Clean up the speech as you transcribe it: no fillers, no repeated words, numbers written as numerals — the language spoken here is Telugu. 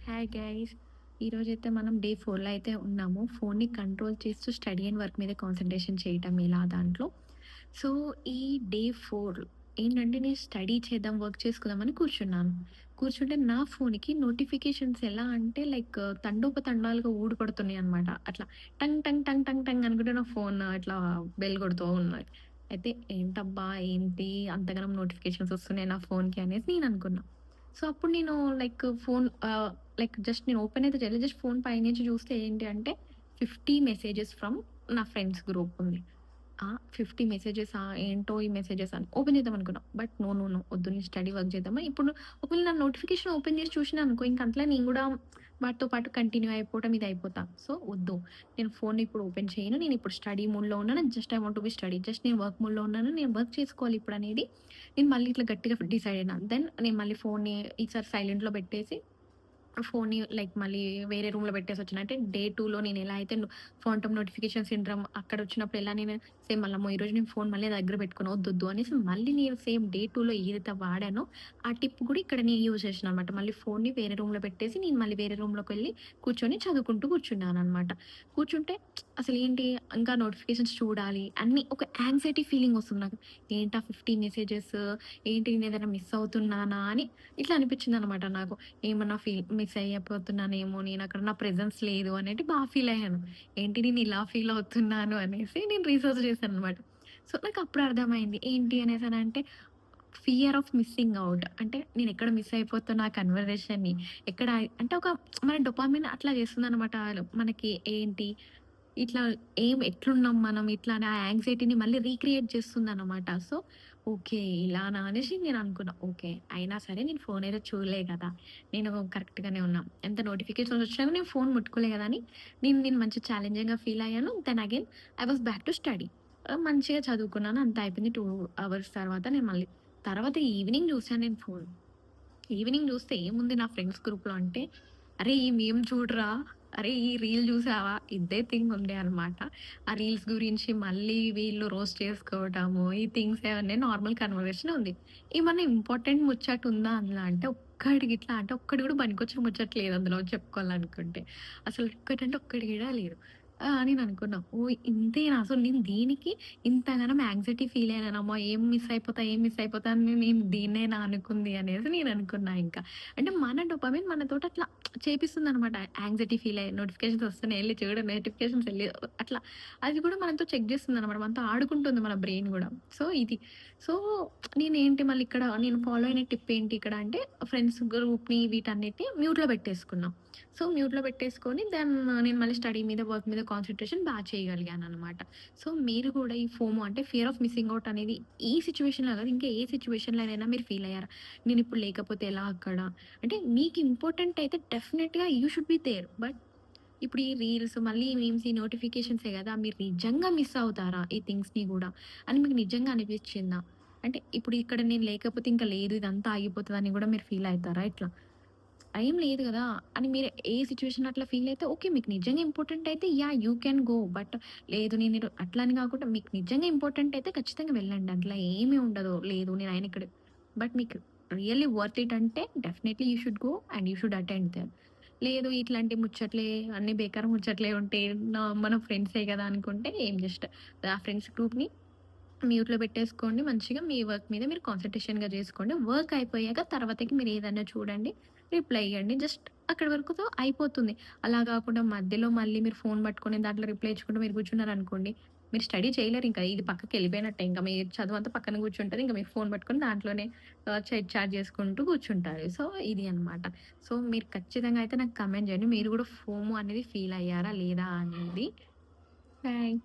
Hi guys! ఈరోజైతే మనం డే 4లో అయితే ఉన్నాము. ఫోన్‌ని కంట్రోల్ చేస్తూ స్టడీ అండ్ వర్క్ మీద కాన్సంట్రేషన్ చేయటం ఎలా దాంట్లో. సో, ఈ డే 4 ఏంటంటే నేను స్టడీ చేద్దాం, వర్క్ చేసుకుందామని కూర్చున్నాను. కూర్చుంటే నా ఫోన్‌కి నోటిఫికేషన్స్ ఎలా అంటే లైక్ తండోపతండాలుగా ఊడిపడుతున్నాయన్నమాట. అట్లా tongue tongue tongue tongue tongue అనుకుంట నా ఫోన్ ఇట్లా బెల్ కొడుతూ ఉన్నది. అయితే ఏంటబ్బా! ఏంటి అంతగనం నోటిఫికేషన్స్ వస్తున్నాయి నా ఫోన్‌కి అనేసి నేను అనుకున్నా. సో, అప్పుడు నేను లైక్ జస్ట్ నేను ఓపెన్ అయితే చేయలేదు. జస్ట్ ఫోన్ పైనుంచి చూస్తే ఏంటి అంటే 50 మెసేజెస్ ఫ్రమ్ నా ఫ్రెండ్స్ గ్రూప్ ఉంది. 50 మెసేజెసా? ఏంటో ఈ మెసేజెస్ అని ఓపెన్ చేద్దాం అనుకున్నా. బట్ నో, నో, నో వద్దు నేను స్టడీ వర్క్ చేద్దామా ఇప్పుడు ఒకవేళ నా నోటిఫికేషన్ ఓపెన్ చేసి చూషినా అనుకో ఇంక అట్లా నేను గూడా వాటితో పాటు కంటిన్యూ అయిపోవటం ఇది అయిపోతా. సో, వద్దు. నేను ఫోన్ ఇప్పుడు ఓపెన్ చేయను. నేను ఇప్పుడు స్టడీ మోడ్‌లో ఉన్నాను. Just I want to be study. Just నేను వర్క్ మోడ్‌లో ఉన్నాను. నేను వర్క్ చేసుకోవాలి ఇప్పుడనేది నేను మళ్ళీ ఇట్లా గట్టిగా డిసైడ్ అయినా. దెన్ నేను మళ్ళీ ఫోన్‌ని ఈసారి సైలెంట్‌లో పెట్టేసి ఫోన్‌ని లైక్ మళ్ళీ వేరే రూమ్‌లో పెట్టేసొచ్చాను. అంటే డే 2లో నేను ఎలా అయితే ఫాంటమ్ నోటిఫికేషన్ సిండ్రోమ్ అక్కడొచ్చినప్పుడు ఎలా నేను సేమ్ మళ్ళమ్మో ఈరోజు నేను ఫోన్ మళ్ళీ దగ్గర పెట్టుకొని వద్దొద్దు అనేసి మళ్ళీ నేను సేమ్ డే 2లో ఏదైతే వాడానో ఆ టిప్ కూడా ఇక్కడ నేను యూజ్ చేశాననమాట. మళ్ళీ ఫోన్‌ని వేరే రూమ్‌లో పెట్టేసి నేను మళ్ళీ వేరే రూమ్‌లోకెళ్ళి కూర్చొని చదువుకుంటూ కూర్చున్నాననమాట. కూర్చుంటే అసలేంటి ఇంకా నోటిఫికేషన్స్ చూడాలి అన్నీ ఒక యాంగ్జైటీ ఫీలింగ్ వస్తుంది నాకు. ఏంటా 50 మెసేజెస్ ఏంటి నేనేదైనా మిస్ అవుతున్నానా అని ఇట్లా అనిపించిందనమాట నాకు. ఏమన్నా మిస్ అయిపోతున్నానేమో నేనక్కడ నా ప్రెజెన్స్ లేదు అనేటి ఫీల్ అయ్యాను. ఏంటి నేను ఇలా ఫీల్ అవుతున్నాను అనేసి నేను రీసెర్చ్ చేశాననమాట. సో, నాకప్పుడు అర్థమైంది. ఏంటి అనేసనంటే ఫియర్ ఆఫ్ మిస్సింగ్ ఔట్. అంటే నేనెక్కడ మిస్ అయిపోతున్నా ఆ కన్వర్జేషన్‌ని. ఎక్కడ అంటే ఒక మన డోపామైన్ అట్లా చేస్తుందనమాట. మనకి ఏంటి ఇట్లా ఎట్లున్నాం మనం ఇట్లా అని ఆ యాంక్సైటీని మళ్ళీ రీక్రియేట్ చేస్తుందనమాట. So, okay. ఇలానా అనేసి నేననుకున్నా. ఓకే. అయినా సరే నేను ఫోనయితే చూడలే గదా! నేను కరెక్ట్‌గానే ఉన్నా. ఎంత నోటిఫికేషన్స్ వచ్చినా నేను ఫోన్ ముట్టుకోలే గదా! అని నేను మంచిగా ఛాలెంజింగ్‌గా ఫీల్ అయ్యాను. Then again I was back to study. మంచిగా చదువుకున్నాను. అంతా అయిపోయింది. 2 అవర్స్ తర్వాత నేను మళ్ళీ తర్వాత ఈవినింగ్ చూసాను నేను ఫోన్. ఈవినింగ్ జూస్తే ఏముంది నా ఫ్రెండ్స్ గ్రూప్‌లో అంటే, "అరే! ఈ మీమ్ చూడరా! అరే! ఈ రీల్ జూసావా?" ఇద్దే థింగ్ ఉండే అనమాట. ఆ రీల్స్ గురించి మళ్ళీ వీళ్ళు రోస్ట్ చేసుకోవటము, ఈ థింగ్స్ అవన్నీ నార్మల్ కన్వర్జేషన్ ఉంది. ఏమన్నా ఇంపార్టెంట్ ముచ్చట ఉందా అందులో అంటే ఒక్కటి కూడా పనికొచ్చే ముచ్చట లేదు అందులో చెప్పుకోవాలనుకుంటే. అసలు ఒక్కటంటే ఒక్కటి కూడా లేదు. నేననుకున్నా, ఓహ్! ఇంతేనా అసలు నేను దీనికి ఇంతగనం యాంగ్జైటీ ఫీల్ అయ్యానమ్మా! ఏం మిస్ అయిపోతా అని నేను దీన్నేనా అనుకుంది అనేసి నేననుకున్నా ఇంకా. అంటే మన డోపమైన్ మనతోటి అట్లా చేపిస్తుందనమాట. యాంగ్జైటీ ఫీల్ అయ్యి నోటిఫికేషన్స్ వస్తున్నాయి ఎళ్లి చూడు నోటిఫికేషన్స్ ఎళ్లి అట్లా. అది కూడా మనతో చెక్ చేస్తుందనమాట. మనతో ఆడుకుంటుంది మన బ్రెయిన్ గూడా. సో, ఇది. సో, నేనేంటి మళ్ళీ ఇక్కడ నేను ఫాలో అయిన టిప్ ఏంటి ఇక్కడ అంటే ఫ్రెండ్స్ గ్రూప్‌ని వీటన్నిటిని మ్యూట్‌లో పెట్టేసుకున్నా. సో, మ్యూట్‌లో పెట్టేసుకొని నేను మళ్ళీ స్టడీ మీద, వర్క్ మీద కాన్సంట్రేషన్ చేయగలిగాననమాట. సో, మీరు కూడా ఈ ఫోమో అంటే ఫియర్ ఆఫ్ మిస్సింగ్ ఔట్ అనేది ఈ సిట్యుయేషన్‌లో కాదు ఇంకా ఏ సిట్యుయేషన్‌లోనైనా మీరు ఫీల్ అయ్యారా? నేనిప్పుడు లేకపోతే ఎలా అక్కడ? అంటే మీకు ఇంపార్టెంట్ అయితే డెఫినెట్‌గా you should be there. But ఇప్పుడు ఈ రీల్స్ మళ్ళీ ఈ మీమ్స్, ఈ నోటిఫికేషన్సే గదా! మీరు నిజంగా మిస్ అవుతారా ఈ థింగ్స్‌ని గూడా? అని మీకు నిజంగా అనిపిచ్చిందా? అంటే ఇప్పుడు ఇక్కడ నేను లేకపోతే ఇంక లేదు ఇదంతా ఆగిపోతదని గూడా మీరు ఫీల్ అయితారా ఇట్లా? ఏం లేదు గదా! అని మీరు ఏ సిట్యుయేషన్‌లో అట్లా ఫీల్ అయితే ఓకే. మీకు నిజంగా ఇంపార్టెంట్ అయితే yeah! You can go. But లేదు అట్లా అని గాకుండా మీకు నిజంగా ఇంపార్టెంట్ అయితే ఖచ్చితంగా వెళ్ళండి. అందులో ఏమి ఉండదు. లేదు నేను ఇక్కడ బట్ మీకు రియల్లీ వర్త్ ఇట్ అంటే definitely you should go and you should attend there. లేదు ఇట్లాంటి ముచ్చట్లే అన్నీ బేకార్ ముచ్చట్లే ఉంటే మన ఫ్రెండ్సే గదా! అనుకుంటే ఏం జస్ట్ ఆ ఫ్రెండ్స్ గ్రూప్‌ని మ్యూట్‌లో పెట్టేసుకోండి. మంచిగా మీ వర్క్ మీద మీరు కాన్సంట్రేషన్‌గా జేసుకోండి. వర్క్ అయిపోయాక తర్వాతకి మీరు ఏదన్నా చూడండి. రిప్లై ఇయ్యండి. జస్ట్ అక్కడి వరకుతో అయిపోతుంది. అలా గాకుండా మధ్యలో మళ్ళీ మీరు ఫోన్ పట్టుకొని దాంట్లో రిప్లై ఇచ్చుకుంటూ మీరు కూర్చున్నారనుకోండి, మీరు స్టడీ చేయలేరింక. ఇది పక్కకెళ్ళిపోయినట్టే. ఇంక మీ చదువంతా పక్కన కూర్చుంటది. ఇంక మీరు ఫోన్ పట్టుకొని దాంట్లోనే చాట్ చేసుకుంటూ కూర్చుంటారు. సో, ఇది అనమాట. సో, మీరు ఖచ్చితంగా అయితే నాకు కామెంట్ జేయండి. మీరు గూడా ఫోమో అనేది ఫీల్ అయ్యారా లేదా అనేది. బాయ్.